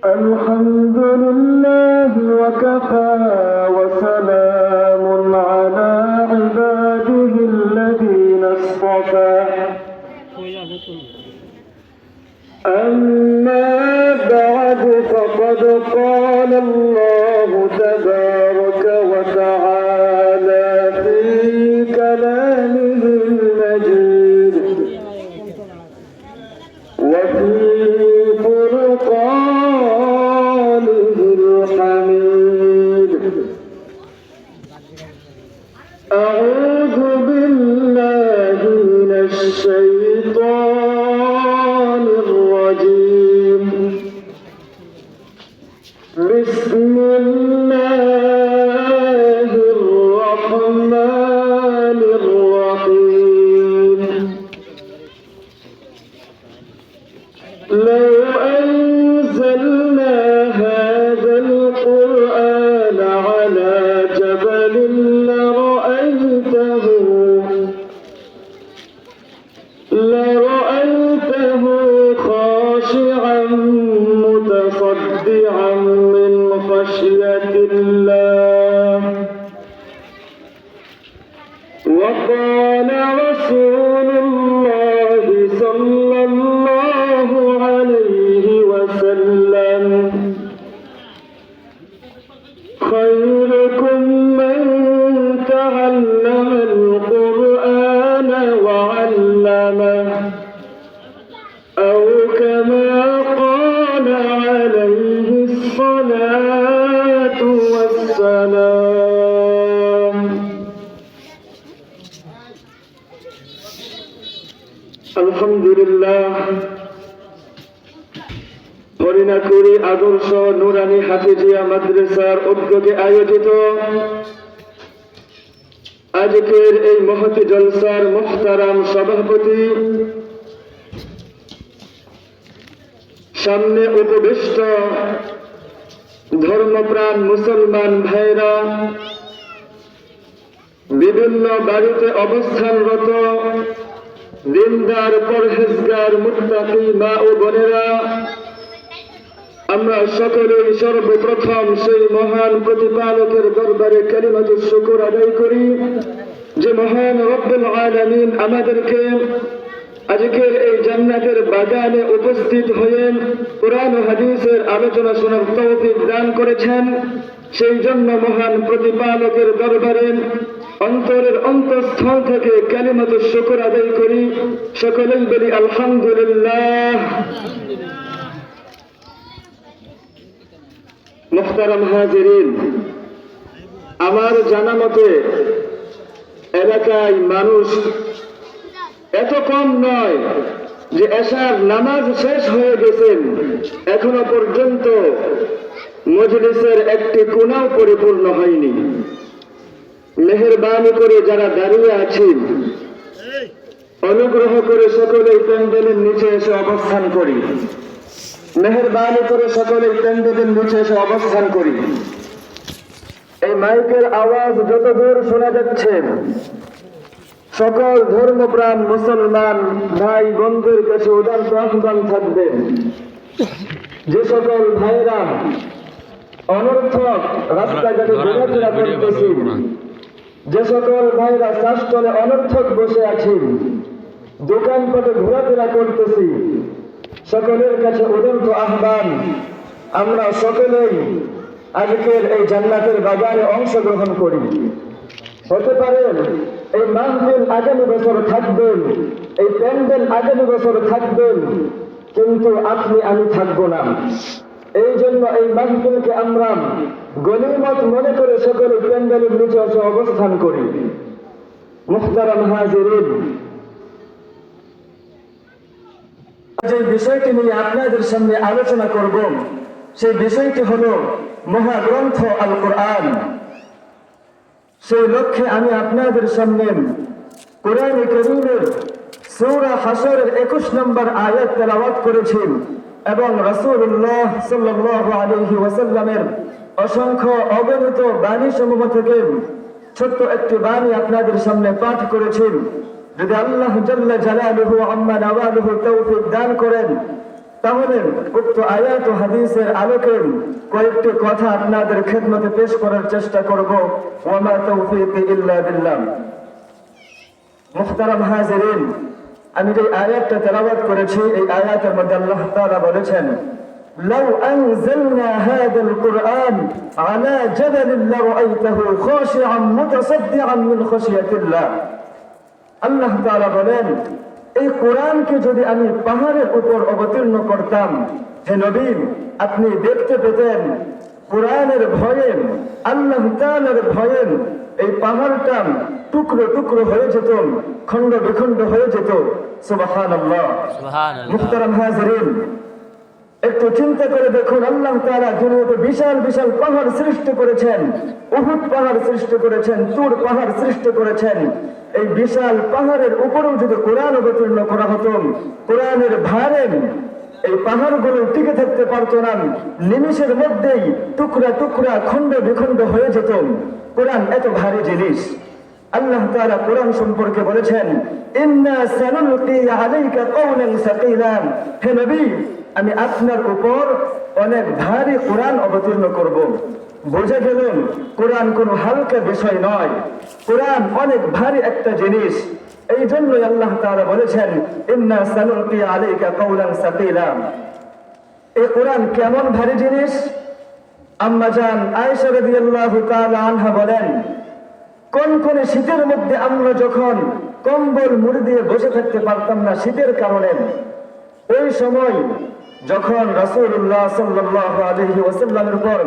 الحمد لله وكفى وسلام على عباده الذين اصطفى أما بعد فقد قال الله تبارك وتعالى في كلامه المجيد وفي فرقانه الحميد أعوذ بالله من الشيطان الرجيم بسم الله الرحمن الرحيم لو أنزلنا هذا القرآن على جبل لرأيته خاشعا متصدعا من خشية الله وقال رسول الله صلى الله عليه وسلم خيركم من تعلم القرآن وعلمه أو كما قال عليه الصلاة والسلام الحمد لله হরিণাকুড়ি আদর্শ নুরানি হাফিজিয়া মাদ্রাসার উদ্যোগে আয়োজিত আজকের এই মহতি জলসার মুহতারাম সভাপতি, সামনে উপবিষ্ট ধর্মপ্রাণ মুসলমান ভাইরা, বিভিন্ন বাড়িতে অবস্থানরত দিনদার পরহেজগার মুত্তাকি মা ও বোনেরা, আমরা সকলেই সর্বপ্রথম সেই মহান প্রতিপালকের দরবারে কালিমাতুশ শুকর আদায় করি যে মহান রব্বুল আলামিন আমাদেরকে আজকের এই জান্নাতের বাগানে উপস্থিত হয়ে কোরআন ও হাদিসের আলোচনা শোনার তৌফিক দান করেছেন। সেই জন্য মহান প্রতিপালকের দরবারে অন্তরের অন্তঃস্থল থেকে কালিমাতুশ শুকর আদায় করি। সকলেই বলি আলহামদুলিল্লাহ। মুহতারাম হাজিরিন, আমার জানা মতে এলাকায় মানুষ এত কম নয় যে এশার নামাজ শেষ হয়ে গেছেন, এখনো পর্যন্ত মজলিসের একটি কোণাও পরিপূর্ণ হয়নি। মেহেরবানি করে যারা দাঁড়িয়ে আছেন, অনুগ্রহ করে সকলে প্যান্ডেলের নিচে এসে অবস্থান করি। মেহেরবানি করে সকলে প্যান্ডেলের নিচে এসে অবস্থান করি। এই মাইকের আওয়াজ যত দূর শোনা যাচ্ছে, সকল ধর্মপ্রাণ মুসলমান ভাই বন্ধুর কাছে উদাত্ত আহ্বান থাকবে, যে সকল ভাইরা অনর্থক রাস্তাঘাটে ঘোরাফেরা করতেছি, যে সকল ভাইরা শ্বাসতলে অনর্থক বসে আছি, দোকানপাটে ঘোরাফেরা করতেছি, সকলের কাছে উদাত্ত আহ্বান, আমরা সকলেই আজকের এই জান্নাতের বাগানে অংশগ্রহণ করি। হতে পারে এই মাহফিল আগামী বছর থাকবেন, এই প্যান্ডেল আগামী বছর থাকবেন, কিন্তু আপনি আমি থাকবো না। এই জন্য এই মাহফিলকে আমরা গনিমত মনে করে সকলে প্যান্ডেলের নিচে এসে অবস্থান করি। মুহতারাম হাজিরিন, যে বিষয়টি নিয়ে আপনাদের সামনে আলোচনা করব, সেই বিষয়টি হলো মহাগ্রন্থ আল কোরআন। সেই লক্ষ্যে আমি আপনাদের সামনে কোরআনে কারীমের সূরা হাশরের 21 নম্বর আয়াত তেলাওয়াত করেছি এবং রাসূলুল্লাহ সাল্লাল্লাহু আলাইহি ওয়াসাল্লামের অসংখ্য অগণিত বাণী সমূহ থেকে ছোট্ট একটি বাণী আপনাদের সামনে পাঠ করেছি। যদি আল্লাহ জাল্লা জালালুহু আম্মা নাওয়ালুহু তৌফিক দান করেন, তাহলে উক্ত আয়াত ও হাদিসের আলোকে কয়েকটি কথা আপনাদের খেদমতে পেশ করার চেষ্টা করব। ওয়া মা তৌফিকি ইল্লা বিল্লাহ। মুহতারাম হাজিরিন, আমি যে আয়াতটা তেলাওয়াত করেছি, এই আয়াতের মধ্যে আল্লাহ তাআলা বলেছেন, লাউ আনজালনা হাযাল কুরআন আলা জাবালিন লারাআইতাহু খাশিআন মুতাসাদ্দিআন মিন খাশিয়াতিল্লাহ। আল্লাহ তাআলা বলেন, এই কোরআনকে যদি আমি পাহাড়ের উপর অবতীর্ণ করতাম, হে নবী, আপনি দেখতে পেতেন কোরআনের ভয়ে, আল্লাহ তাআলার ভয়ে এই পাহাড়টা টুকরো টুকরো হয়ে যেত, খণ্ড বিখণ্ড হয়ে যেত। সুবহানাল্লাহ। মুহতারাম হাজিরিন, একটু চিন্তা করে দেখুন, আল্লাহ তাআলা দুনিয়াতে বিশাল বিশাল পাহাড় সৃষ্টি করেছেন, উহুদ পাহাড় সৃষ্টি করেছেন, তুর পাহাড় সৃষ্টি করেছেন। এই বিশাল পাহাড়ের উপরেও যদি কোরআন অবতীর্ণ করা হতো, কোরআনের ভারে এই পাহাড়গুলো টিকে থাকতে পারতো না, নিমিষের মধ্যেই টুকরা টুকরা খণ্ড বিখণ্ড হয়ে যেত। কোরআন এত ভারী জিনিস। আল্লাহ তাআলা কোরআন সম্পর্কে বলেছেন, ইন্না সানুলকি আলাইকা কাওলান সাকিলা। হে নবী, আমি আপনার উপর অনেক ভারী কোরআন অবতীর্ণ করব। বোঝা গেল কোরআন কোনো হালকা বিষয় নয়, কোরআন অনেক ভারী একটা জিনিস। এই জন্যই আল্লাহ তাআলা বলেছেন, ইন্না সানুলকি আলাইকা কাওলান সাকিলা। এই কোরআন কেমন ভারী জিনিস? আম্মা জান আয়েশা রাদিয়াল্লাহু তাআলা আনহা বলেন, কোন কোন শীতের মধ্যে আমরা যখন কম্বল মুড়ি দিয়ে বসে থাকতে পারতাম না শীতের কারণে, ওই সময় যখন রাসূলুল্লাহ সাল্লাল্লাহু আলাইহি ওয়াসাল্লামের উপর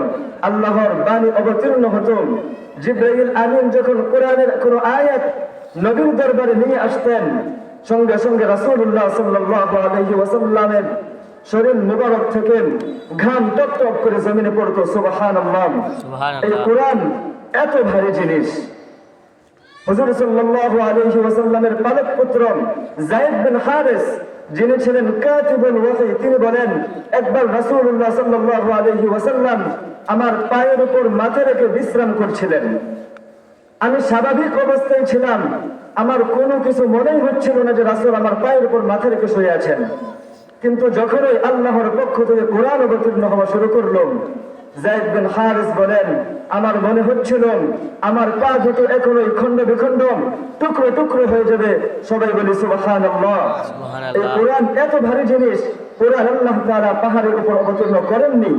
আল্লাহর বাণী অবতীর্ণ হতো, জিবরাইল আমিন যখন কোরআনের কোনো আয়াত নবীর দরবারে নিয়ে আসতেন, সঙ্গে সঙ্গে রাসূলুল্লাহ সাল্লাল্লাহু আলাইহি ওয়াসাল্লামের শরীর মুবারক থেকে ঘাম টপ টপ করে জমিনে পড়তো। সুবহানাল্লাহ। এই কোরআন এত ভারী জিনিস। হুজুর সাল্লাল্লাহু আলাইহি ওয়াসাল্লামের পালক পুত্র যায়েদ বিন হারিস, যিনি ছিলেন কাতিবুল ওয়াহী, তিনি বলেন, একবার রাসূলুল্লাহ সাল্লাল্লাহু আলাইহি ওয়াসাল্লাম আমার পায়ের উপর মাথা রেখে বিশ্রাম করছিলেন। আমি স্বাভাবিক অবস্থায় ছিলাম, আমার কোনো কিছু মনেই হচ্ছিল না যে রাসূল আমার পায়ের উপর মাথা রেখে শুয়ে আছেন। কিন্তু যখনই আল্লাহর পক্ষ থেকে কোরআন অবতীর্ণ হওয়া শুরু করল, যায়েদ বিন হারিস বলেন, আমার মনে হচ্ছিল আমার পা দুটো এখনই খণ্ড বিখণ্ড টুকরো টুকরো হয়ে যাবে। সবাই বলি সুবহানাল্লাহ। এই কোরআন এত ভারী জিনিস। কোরআন আল্লাহ তাআলা পাহাড়ের উপর অবতীর্ণ করেননি,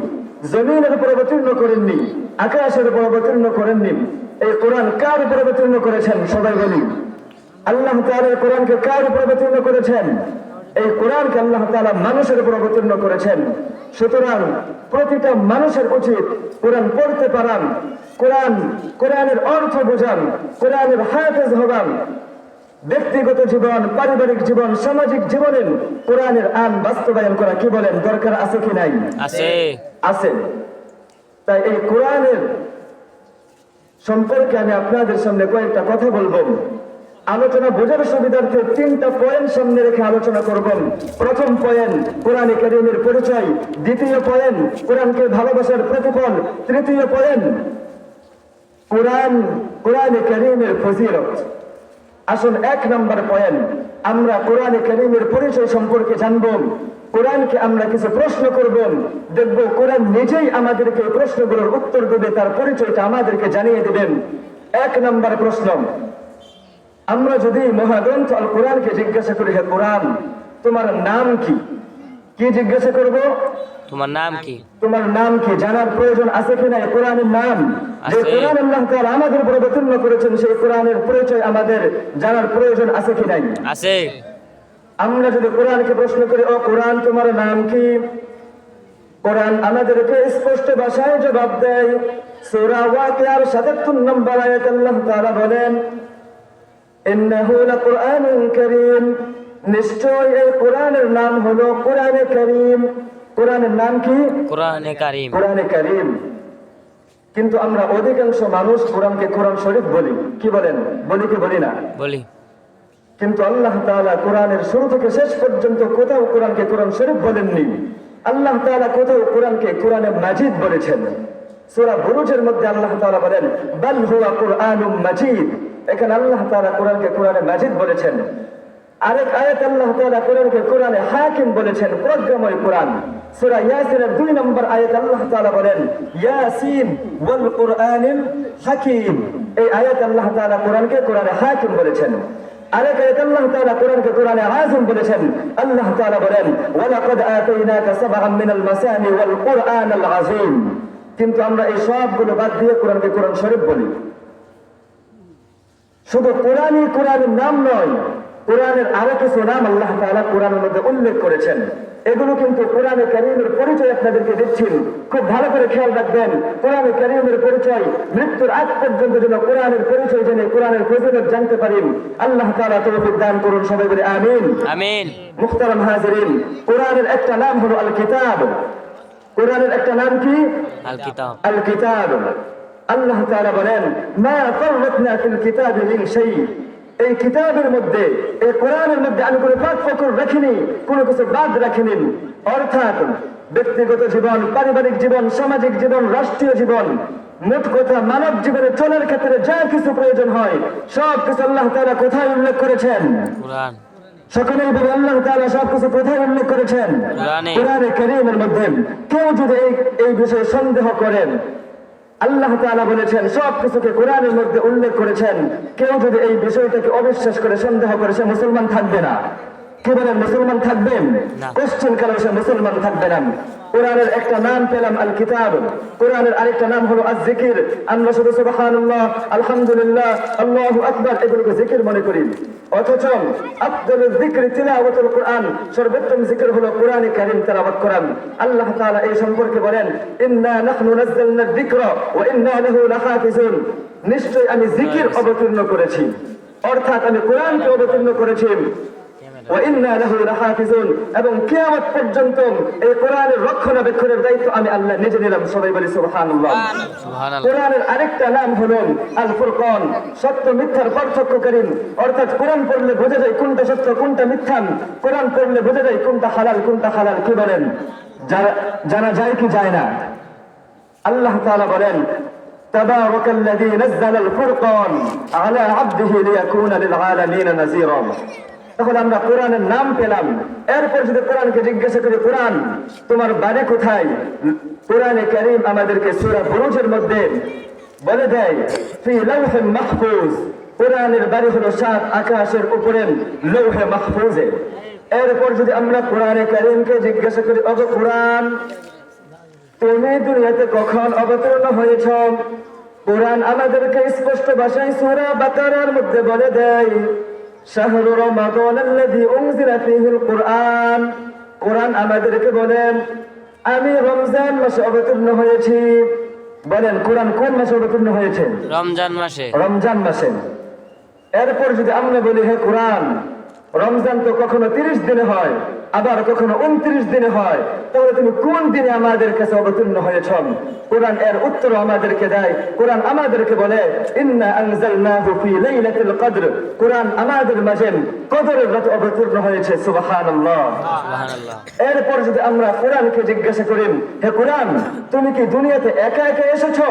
জমিনের উপর অবতীর্ণ করেননি, আকাশের উপর অবতীর্ণ করেননি। এই কোরআন কার উপর অবতীর্ণ করেছেন? সবাই বলি, আল্লাহ তাআলা এই কোরআনকে কার উপর অবতীর্ণ করেছেন? এই কোরআনকে আল্লাহ তাআলা মানুষের উপর অবতীর্ণ করেছেন। সুতরাং প্রতিটা মানুষের উচিত কোরআন পড়তে পারান, কোরআনের অর্থ বোঝান, কোরআনের হাফেজ হবান। ব্যক্তিগত জীবন, পারিবারিক জীবন, সামাজিক জীবনে কোরআনের আইন বাস্তবায়ন করা, কি বলেন, দরকার আছে কি নাই? আছে। তাই এই কোরআনের সম্পর্কে আমি আপনাদের সামনে কয়েকটা কথা বলবো। আলোচনা বোঝার সুবিধার্থে তিনটা পয়েন্ট সামনে রেখে আলোচনা করব। প্রথম পয়েন্ট কোরআনে কারীমের পরিচয়, দ্বিতীয় পয়েন্ট কোরআনকে ভালোবাসার প্রতিফল, তৃতীয় পয়েন্ট কোরআনে কারীমের ফজিলত। আসুন, এক নম্বর পয়েন্ট, আমরা কোরআনে কারীমের পরিচয় সম্পর্কে জানব। কোরআনকে আমরা কিছু প্রশ্ন করব, দেখব কোরআন নিজেই আমাদেরকে প্রশ্নগুলোর উত্তর দেবে, তার পরিচয়টা আমাদেরকে জানিয়ে দেবেন। এক নম্বর প্রশ্ন, আমরা যদি মহাগ্রন্থ আল কোরআনকে জিজ্ঞাসা করি, হে কোরআন, তোমার নাম কি? কি জিজ্ঞাসা করব? তোমার নাম কি? তোমার নাম কি জানার প্রয়োজন আছে কিনা? কোরআনের নাম, যে কোরআন আল্লাহ তাআলা আমাদের উপর অবতীর্ণ করেছেন, সেই কোরআনের পরিচয় আমাদের জানার প্রয়োজন আছে কি নাই? আছে। আমরা যদি কোরআনকে প্রশ্ন করি, ও কোরআন, তোমার নাম কি? কোরআন আমাদেরকে স্পষ্ট ভাষায় জবাব দেয়। সূরা ওয়াকিয়ার ৭৭ নম্বর আয়াতে আল্লাহ তাআলা বলেন, ইন্নাহু লাকুরআনুন কারীম, নিশ্চয় এই কোরআনের নাম হলো কোরআনে কারীম। কোরআনের নাম কি? কোরআনে কারীম। কোরআনে কারীম। কিন্তু আমরা অধিকাংশ মানুষ কোরআনকে কোরআন শরীফ বলি। কি বলেন? বলি কি বলি না? বলি। কিন্তু আল্লাহ তাআলা কোরআনের শুরু থেকে শেষ পর্যন্ত কোথাও কোরআনকে কোরআন শরীফ বলেননি। আল্লাহ তাআলা কোথাও কোরআনকে কোরআনে মাজিদ বলেছেন। সূরা বুরুজের মধ্যে আল্লাহ তাআলা বলেন, বাল হুয়া কুরআনুম মাজিদ, এখানে আল্লাহ তাআলা কোরআনকে কোরআনে মাজিদ বলেছেন। আরেক আয়াত আল্লাহ তাআলা কোরআনকে কোরআনে হাকিম বলেছেন, প্রজ্ঞাময় কোরআন। সূরা ইয়াসিনের 2 নম্বর আয়াত আল্লাহ তাআলা বলেন ইয়াসিন ওয়াল কুরআনিল হাকিম। এই আয়াত আল্লাহ তাআলা কোরআনকে কোরআনে হাকিম বলেছেন। আরেক আয়াত আল্লাহ তাআলা কোরআনকে কোরআনে আযম বলেছেন। আল্লাহ তাআলা বলেন ওয়ালাকাদ আতাইনাকা সাবআম মিনাল মাসানি ওয়াল কুরআনাল আযীম। কিন্তু আমরা এই সবগুলো বাদ দিয়ে কোরআনকে কোরআন শরীফ বলি। শুধু কোরআনই কোরআনের নাম নয়, কোরআনের আরো কিছু নাম আল্লাহ তাআলা কোরআনের মধ্যে উল্লেখ করেছেন। এগুলো কিন্তু কোরআনে কারীমের পরিচয় আপনাদেরকে দিচ্ছি, খুব ভালো করে খেয়াল রাখবেন। কোরআনে কারীমের পরিচয় মৃত্যুর আগ পর্যন্ত যেন কোরআনের পরিচয় জেনে কোরআনের ফজিলত জানতে পারি। আল্লাহ তাআলা তৌফিক দান করুন, সবাই বলে আমিন। আমিন। মুহতারাম হাজিরিন, কোরআনের একটা নাম হলো আল কিতাব। কোরআনের একটা নাম কি? আল কিতাব। আল কিতাব। আল্লাহ তাআলা বলেন মা ফাররাতনা ফিল কিতাবি মিন শাই। এই কিতাবের মধ্যে, এই কোরআনের মধ্যে আমি কোনো ফাঁক ফোকর রাখিনি, কোনো কিছু বাদ রাখিনি। অর্থাৎ ব্যক্তিগত জীবন, পারিবারিক জীবন, সামাজিক জীবন, রাষ্ট্রীয় জীবন, মোট কথা মানব জীবনে চলার ক্ষেত্রে যা কিছু প্রয়োজন হয় সব কিছু আল্লাহ তাআলা কোথায় উল্লেখ করেছেন? কোরআন। সকলেই বলে আল্লাহ তাআলা সবকিছু কোথায় উল্লেখ করেছেন? কোরআনে কারীমের মধ্যে। কেউ যদি এই বিষয়ে সন্দেহ করেন, আল্লাহ তাআলা বলেছেন সবকিছুকে কোরআনের মধ্যে উল্লেখ করেছেন। কেউ যদি এই বিষয়টাকে অবিশ্বাস করে সন্দেহ করে সে মুসলমান থাকবে না। কি বলেন, মুসলমান থাকবেন? কোশ্চেন কালে সে মুসলমান থাকবে না। কোরআনের একটা নাম পেলাম আল কিতাব, কোরআনের আরেকটা নাম হলো আজ জিকির। আমরা শুধু সুবহানাল্লাহ, আলহামদুলিল্লাহ, আল্লাহু আকবার এগুলোকে জিকির মনে করি, অথচ আফদালুল যিকরি তিলাওয়াতুল কোরআন, সর্বোত্তম জিকির হলো কোরআনে কারীম তেলাওয়াত করান। আল্লাহ তাআলা এই সম্পর্কে বলেন ইন্না নাহনু নাযালনা যিকরা ওয়া ইন্না লাহু লাহাফিজুন। নিশ্চয় আমি জিকির অবতীর্ণ করেছি, অর্থাৎ আমি কোরআনকে অবতীর্ণ করেছি। এবং কিয়ামত পর্যন্ত এই কোরআনের রক্ষণাবেক্ষণের দায়িত্ব আমি আল্লাহ নিজে নিলাম। সবাই বলি সুবহানাল্লাহ। কোরআনের আরেকটা নাম হলো আল ফুরকান, সত্য মিথ্যার পার্থক্যকারী। অর্থাৎ কোরআন পড়লে বোঝা যায় কোনটা সত্য কোনটা মিথ্যা, কোরআন পড়লে বোঝা যায় কোনটা হালাল কোনটা হালাল। কি বলেন, জানা যায় কি যায় না? আল্লাহ তাআলা বলেন তাবারাকাল্লাযী নাযালাল ফুরকান আলা আবদিহি লিয়াকুনা লিল আলামিন নাযীরা। তখন আমরা কোরআনের নাম পেলাম। এরপর যদি কোরআনকে জিজ্ঞাসা করি কোরআন তোমার বাড়ি কোথায়, কোরআনে কারীম আমাদেরকে সূরা বুরুজের মধ্যে বলে দেয় ফি লাওহে মাহফুজ। কোরআনের বাড়ি হলো 7 আকাশের উপরে লৌহে মাহফুজে। এরপর যদি আমরা কোরআনে কারীমকে জিজ্ঞাসা করি ও কোরআন তুমি দুনিয়াতে কখন অবতীর্ণ হয়েছ, কোরআন আমাদেরকে স্পষ্ট ভাষায় সূরা বাকারার মধ্যে বলে দেয় শাহরু রমাদানাল্লাযী উনজিলা ফীহিল কুরআন। কোরআন আমাদেরকে বলেন আমি রমজান মাসে অবতীর্ণ হয়েছি। বলেন কোরআন কোন মাসে অবতীর্ণ হয়েছে? রমজান মাসে। রমজান মাসে। এরপর যদি আমরা বলি হে কোরআন রমজান তো কখনো 30 দিনে হয়, আবার কখনো 29 দিনে হয়, তাহলে তুমি কোন দিনে আমাদের কাছে অবতীর্ণ হয়েছ? কোরআন এর উত্তর আমাদেরকে দেয়। কোরআন আমাদেরকে বলে ইন্না আনজালনাহু ফি লাইলাতিল কদর। কোরআন আমাদের মাঝে কদরের রাতে অবতীর্ণ হয়েছে। সুবহানাল্লাহ, সুবহানাল্লাহ। এরপর যদি আমরা কোরআনকে জিজ্ঞাসা করি হে কোরআন তুমি কি দুনিয়াতে একা একা এসেছো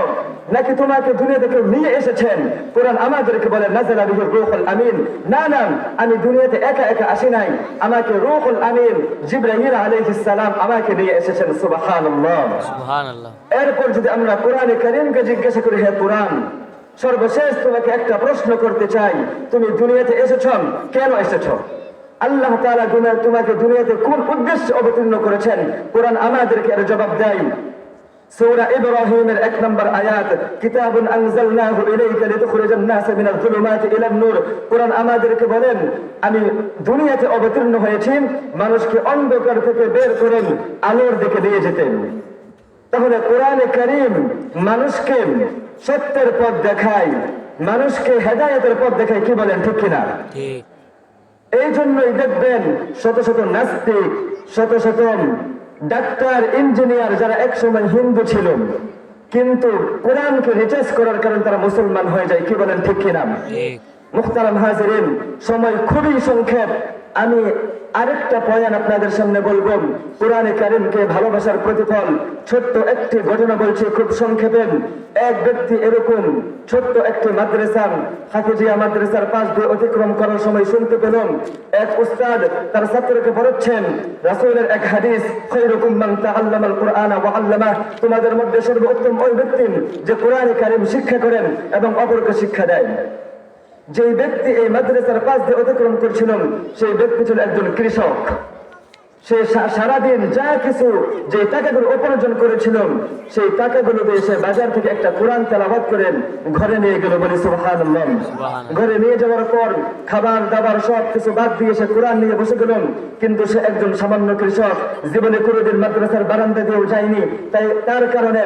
নাকি তোমাকে দুনিয়াতে কেউ নিয়ে এসেছেন? কোরআন আমাদেরকে বলে নাযালা বিহির রূহুল আমিন। না না, আমি দুনিয়াতে একা একা আসি নাই, আমাকে রূহুল আমিন জিবরাইল আলাইহিস সালাম আমাকে নিয়ে এসেছেন। সুবহানাল্লাহ, সুবহানাল্লাহ। এরপর যদি আমরা কোরআনে কারীমকে জিজ্ঞাসা করি হে কোরআন সর্বশেষ তোমাকে একটা প্রশ্ন করতে চাই, তুমি দুনিয়াতে এসেছ কেন এসেছ? আল্লাহ তাআলা তোমাকে দুনিয়াতে কোন উদ্দেশ্যে অবতীর্ণ করেছেন? কোরআন আমাদেরকে এর জবাব দেয়। সূরা ইব্রাহিমের 1 নম্বর আয়াত কিতাবুন আনজালনাহু ইলাইকা লিতুখরিজান নাস মিনাল যুলুমাতি ইলান নূর। কোরআন আমাদেরকে বলেন আমি দুনিয়াতে অবতীর্ণ হয়েছি মানুষকে অন্ধকার থেকে বের করে আলোর দিকে নিয়ে যেতে। তাহলে কোরআনে কারীম মানুষকে সত্যের পথ দেখায়, মানুষকে হেদায়েতের পথ দেখায়। কি বলেন, ঠিক কিনা? ঠিক। এই জন্যই দেখবেন শত শত নাস্তিক, শত শত ডাক্তার, ইঞ্জিনিয়ার যারা একসময় হিন্দু ছিল কিন্তু কোরআনকে রিচার্জ করার কারণে তারা মুসলমান হয়ে যায়। কি বলেন, ঠিক কিনা? ঠিক। মুহতারাম হাজিরিন, সময় খুবই সংক্ষেপ। আমি আরেকটা পয়েন্ট আপনাদের সামনে বলবো। কোরআনে কারিমকে ভালোবাসার প্রতিফল, ছোট্ট একটি ঘটনা বলছি খুব সংক্ষেপে। এক ব্যক্তি এরকম ছোট্ট একটি মাদ্রাসা, হাফিজিয়া মাদ্রাসার পাশ দিয়ে অতিক্রম করার সময় শুনতে পেলাম এক উস্তাদ তার ছাত্রকে পড়াচ্ছেন রাসূলের এক হাদিস, খায়রুকুম মান তাআল্লামাল কুরআনা ওয়া আল্লামাহ, তোমাদের মধ্যে সর্বোত্তম ওই ব্যক্তি যে কোরআনে কারিম শিক্ষা করেন এবং অপরকে শিক্ষা দেয়। যে ব্যক্তি এই মাদ্রাসার পাশ দিয়ে অতিক্রম করছিলেন সেই ব্যক্তি ছিল একজন কৃষক। সে সারাদিন যা কিছু যে টাকাগুলো উপার্জন করেছিলেন সেই টাকাগুলো দিয়ে সে বাজার থেকে একটা কোরআন তেলাওয়াত করেন ঘরে নিয়ে গেল, বলি সুবহানাল্লাহ। ঘরে নিয়ে যাওয়ার পর খাবার দাবার সব কিছু বাদ দিয়ে সে কোরআন নিয়ে বসে গেলেন। কিন্তু সে একজন সামান্য কৃষক, জীবনে কোনোদিন মাদ্রাসার বারান্দা দিয়েও যায়নি, তাই তার কারণে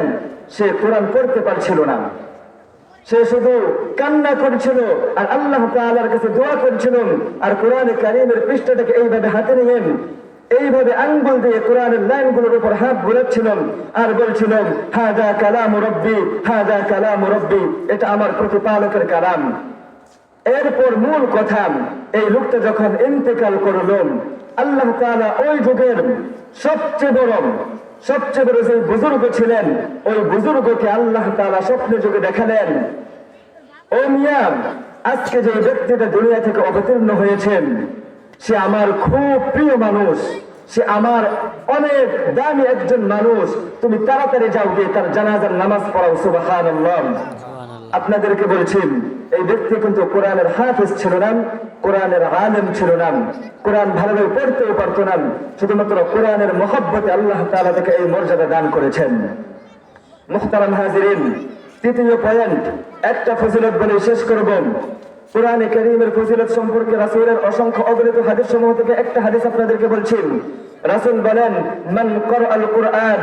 সে কোরআন পড়তে পারছিল না। সে শুধু কান্না করছিল আর আল্লাহ তাআলার কাছে দোয়া করছিল। আর কোরআনে কারীমের পৃষ্ঠাটাকে এইভাবে হাতে নিয়ে এইভাবে আঙ্গুল দিয়ে কোরআনের লাইনগুলোর উপর হাত বোলাচ্ছিলেন আর বলছিলেন, হাযা কালামু রাব্বি, হাযা কালামু রাব্বি, এটা আমার প্রতিপালকের কালাম। এরপর মূল কথা, এই লোকটা যখন ইন্তেকাল করলেন, আল্লাহ তাআলা ওই যুগের সবচেয়ে বড় যে বুজুর্গ ছিলেন ওই বুজুর্গকে আল্লাহ তাআলা স্বপ্নে যুগে দেখালেন, ও মিয়া, আজকে যে ব্যক্তিটা দুনিয়া থেকে অবতীর্ণ হয়েছেন সে আমার খুব প্রিয় মানুষ, সে আমার অনেক দামি একজন মানুষ, তুমি তাড়াতাড়ি যাও গিয়ে তার জানাজার নামাজ পড়াও। সুবহানাল্লাহ। আপনাদেরকে বলছি এই ব্যক্তি কিন্তু কোরআনের হাফেজ ছিল না, কোরআনের আলেম ছিল না, কোরআন ভালোভাবে পড়তেও পারতো না, শুধুমাত্র কোরআনের মহব্বতে আল্লাহ তাআলা তাকে এই মর্যাদা দান করেছেন। মুহতারাম হাজিরিন, তৃতীয় পয়েন্ট, একটা ফজিলত বলে শেষ করব। কোরআনে কারীমের ফজিলত সম্পর্কে রাসূলের অসংখ্য অগণিত হাদিস সমূহ থেকে একটা হাদিস আপনাদেরকে বলছি। রাসূল বলেন, মান ক্বরাআল কুরআন,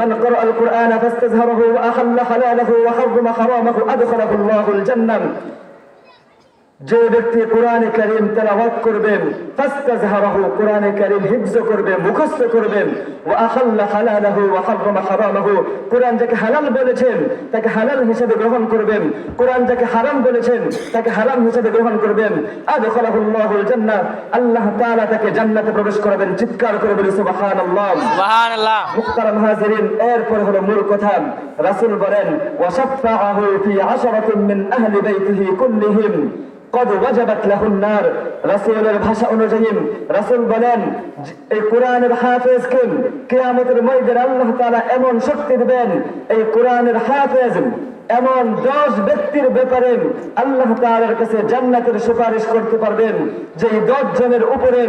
من قرأ القرآن فاستظهره وأحل حلاله وحرم حرامه أدخله الله الجنة। যে ব্যক্তি কোরআনে কারীম তেলাওয়াত করবেন, ফাস্তাজহারাহু, কোরআনে কারীম হিফজ করবেন, মুখস্থ করবেন, ওয়া আহাল্লা হালালাহু ওয়া হারামা হারামাহু, কোরআন যাকে হালাল বলেছেন তাকে হালাল হিসেবে গ্রহণ করবেন, কোরআন যাকে হারাম বলেছেন তাকে হারাম হিসেবে গ্রহণ করবেন, আদখালাহুল্লাহুল জান্নাহ, আল্লাহ তাআলা তাকে জান্নাতে প্রবেশ করাবেন। চিৎকার করে বলি সুবহানাল্লাহ। সুবহানাল্লাহ। মুহতারাম হাজিরিন, এরপর হলো মূল কথা। রাসূল বলেন, ওয়া শাফাআহু ফি আশরাতিন মিন আহলি বাইতিহি কুল্লিহিম কদ ওয়াজাবাত লাহুন নার। রাসূলের ভাষা অনুযায়ী রাসূল বলেন, এই কোরআনের হাফেজকে কিয়ামতের ময়দানে আল্লাহ তাআলা এমন শক্তি দিবেন, এই কোরআনের হাফেজ এমন 10 ব্যক্তির ব্যাপারে আল্লাহ তাআলার কাছে জান্নাতের সুপারিশ করতে পারবেন যে 10 জনের উপরে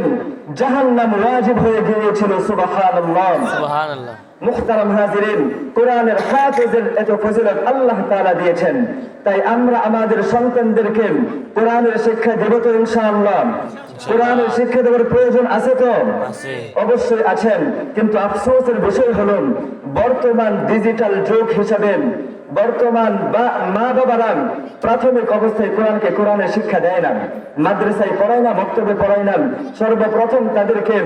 জাহান্নাম ওয়াজিব হয়ে গিয়েছিল। সুবহানাল্লাহ। সুবহানাল্লাহ। মুহতারাম হাজিরিন, কোরআনের হাফেজের এত ফজিলত আল্লাহ তাআলা দিয়েছেন, তাই আমরা আমাদের সন্তানদেরকে কোরআনের শিক্ষা দেব তো ইনশাআল্লাহ। কোরআনের শিক্ষা দেওয়ার প্রয়োজন আছে তো? অবশ্যই আছেন, কিন্তু আফসোসের বিষয় হলো বর্তমান ডিজিটাল যুগ হিসাবে বর্তমান মা বাবারা প্রাথমিক অবস্থায় কোরআনের শিক্ষা দেয় না, মাদ্রাসায় পড়ায় না, মক্তবে পড়ায় না, সর্বপ্রথম তাদেরকে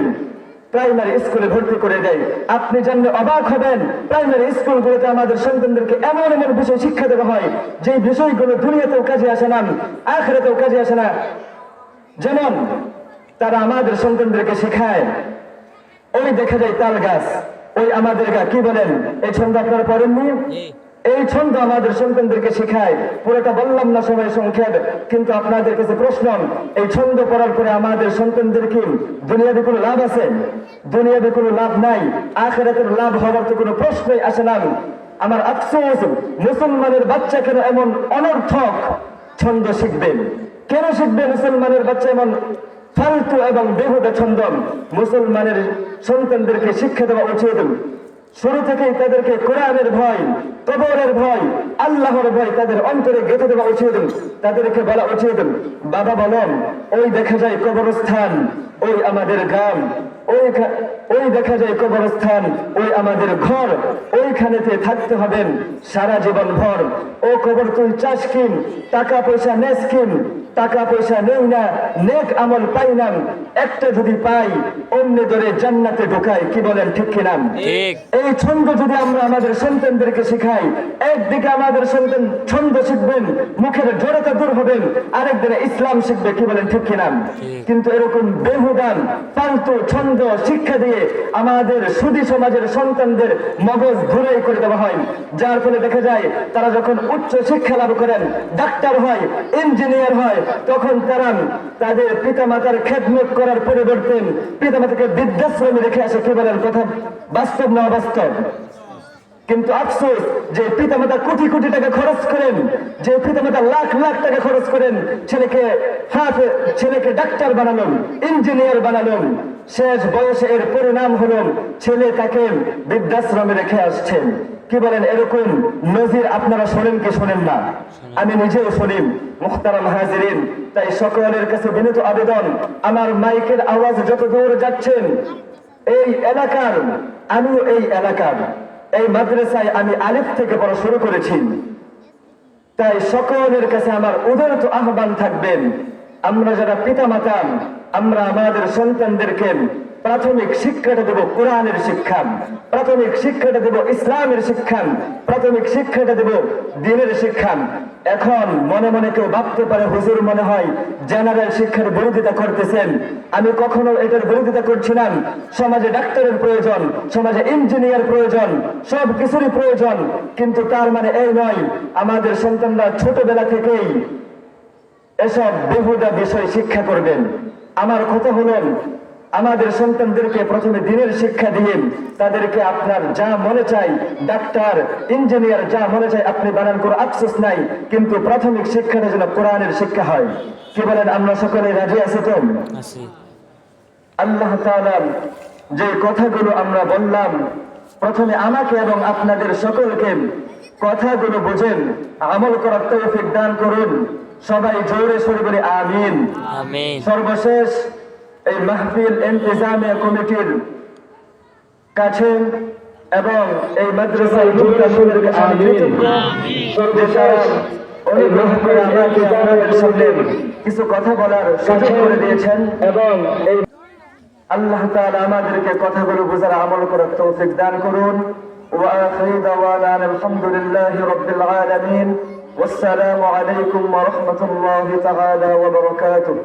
প্রাইমারি স্কুলে ভর্তি করে দেয়। আপনি জানলে অবাক হবেন, প্রাইমারি স্কুলগুলোতে আমাদের সন্তানদেরকে এমন এমন বিষয় শিক্ষা দেওয়া হয় যে বিষয়গুলো দুনিয়াতেও কাজে আসে না, আখিরাতেও কাজে আসে না। যেমন তারা আমাদের সন্তানদেরকে শেখায়, ওই দেখা যায় তাল গাছ, ওই আমাদের কি বলেন, এই ছন্দ আপনারা পড়েননি? এই ছন্দ আমাদের সন্তানদেরকে শেখায়। পুরোটা বললাম না, সময় সংক্ষেপ, কিন্তু আপনাদের কাছে প্রশ্ন, এই ছন্দ পড়ার পরে আমাদের সন্তানদের কি দুনিয়াতে কোনো লাভ আছে? দুনিয়াতে কোনো লাভ নাই, আখিরাতের লাভ হওয়ার তো কোনো প্রশ্নই আসে না। আমার আফসোস, মুসলমানের বাচ্চা কেন এমন অনর্থক ছন্দ শিখবেন? কেন শিখবে মুসলমানের বাচ্চা এমন ফালতু এবং বেহুদা ছন্দ? মুসলমানের সন্তানদেরকে শিক্ষা দেওয়া উচিত শুরু থেকেই তাদেরকে কোরআনের ভয়, কবরের ভয়, আল্লাহর ভয় তাদের অন্তরে গেঁথে দেওয়া উচিত। তাদেরকে বলা উচিত, বাবা বলেন, ওই দেখা যায় কবরস্থান, ওই আমাদের গ্রাম, ওই দেখা যায় কবরস্থান, ওই আমাদের ঘর, ওইখানেতে থাকতে হবেন সারা জীবন ভর। ও কবর তুই চাস কিন, টাকা পয়সা নেস কিন, টাকা পয়সা নেই না, নেক আমল পাই না, একটা যদি পাই অন্য ধরে জান্নাতে ঢোকাই। কি বলেন, ঠিক কিনা? ঠিক। এই ছন্দ যদি আমরা আমাদের সন্তানদেরকে শেখাই, একদিকে আমাদের সন্তান ছন্দ শিখবেন, মুখের জড়তা দূর হবেন, আরেকদিনে ইসলাম শিখবে, কি বলেন ঠিক কিনা? কিন্তু এরকম বেহুদান ফালতু ছন্দ শিক্ষা দিয়ে আমাদের সুধী সমাজের সন্তানদের মগজ ধুলাই করে দেওয়া হয়, যার ফলে দেখা যায় তারা যখন উচ্চ শিক্ষা লাভ করেন, ডাক্তার হয়, ইঞ্জিনিয়ার হয়, তখন তারা তাদের পিতামাতার খেদমত করার পরিবর্তে পিতামাতাকে বৃদ্ধাশ্রমে রেখে আসে। কি বলেন, কথা বাস্তব না অবাস্তব? কিন্তু আফসোস যে পিতামাতা কোটি কোটি টাকা খরচ করেন, যে পিতামাতা লাখ লাখ টাকা খরচ করেন ছেলেকে ডাক্তার বানালেন, ইঞ্জিনিয়ার বানালেন, শেষ বয়সে এর পরিণাম হলো ছেলে তাকে বৃদ্ধাশ্রমে রেখে আসছেন। কি বলেন, এরকম নজির আপনারা শোনেন কি শোনেন না? আমি নিজেও শুনি মুহতারাম হাজিরিন। তাই সকলের কাছে বিনীত আবেদন, আমার মাইকের আওয়াজ যত দূর যাচ্ছেন এই এলাকার, আমিও এই এলাকার, এই মাদ্রাসায় আমি আলিফ থেকে পড়া শুরু করেছি। তাই সকলের কাছে আমার উদারত আহ্বান থাকবেন, আমরা যারা পিতামাতা, আমরা আমাদের সন্তানদেরকে প্রাথমিক শিক্ষাটা দেব কোরআনের শিক্ষা, প্রাথমিক শিক্ষাটা দেব ইসলামের শিক্ষা, প্রাথমিক শিক্ষাটা দেব দ্বীনের শিক্ষা। এখন মনে মনে কেউ ভাবতে পারে, হুজুর মনে হয় জেনারেল শিক্ষার বিরোধিতা করতেছেন। আমি কখনো এটার বিরোধিতা করছি না। সমাজে ডাক্তারের প্রয়োজন, সমাজে ইঞ্জিনিয়ার প্রয়োজন, সব কিছুরই প্রয়োজন, কিন্তু তার মানে এই নয় আমাদের সন্তানরা ছোটবেলা থেকেই এসব বেহুদা বিষয় শিক্ষা করবেন। আমার কথা হলো, আমাদের সন্তানদেরকে প্রথমে দ্বীনের শিক্ষা দিয়ে তাদেরকে আপনার যা মনে চাই, ডাক্তার ইঞ্জিনিয়ার যা মনে চাই আপনি বানান করে আফসোস নাই, কিন্তু প্রাথমিক শিক্ষাটা যেন কোরআনের শিক্ষা হয়। কি বলেন, আমরা সকলে রাজি আছি তো? আল্লাহ তাআলা যে কথাগুলো আমরা বললাম, প্রথমে আমাকে এবং আপনাদের সকলকে কথাগুলো বুঝেন, আমল করার তৌফিক দান করুন। সবাই জোরে সরে বলি আমিন। সর্বশেষ এই মাহফিল ইন্তেজামিয়া কমিটির কাছে এবং এই মাদ্রাসার অনুগ্রহ করে আমাকে আপনাদের সামনে কিছু কথা বলার সুযোগ করে দিয়েছেন এবং এই আল্লাহ তাআলা আমাদেরকে কথাগুলো বোঝার আমল করার তৌফিক দান করুন। ওয়া আখিরু দাওয়ানা আলহামদুলিল্লাহি রাব্বিল আলামিন। ওয়াসসালামু আলাইকুম ওয়া রাহমাতুল্লাহি তাআলা ওয়া বারাকাতুহু।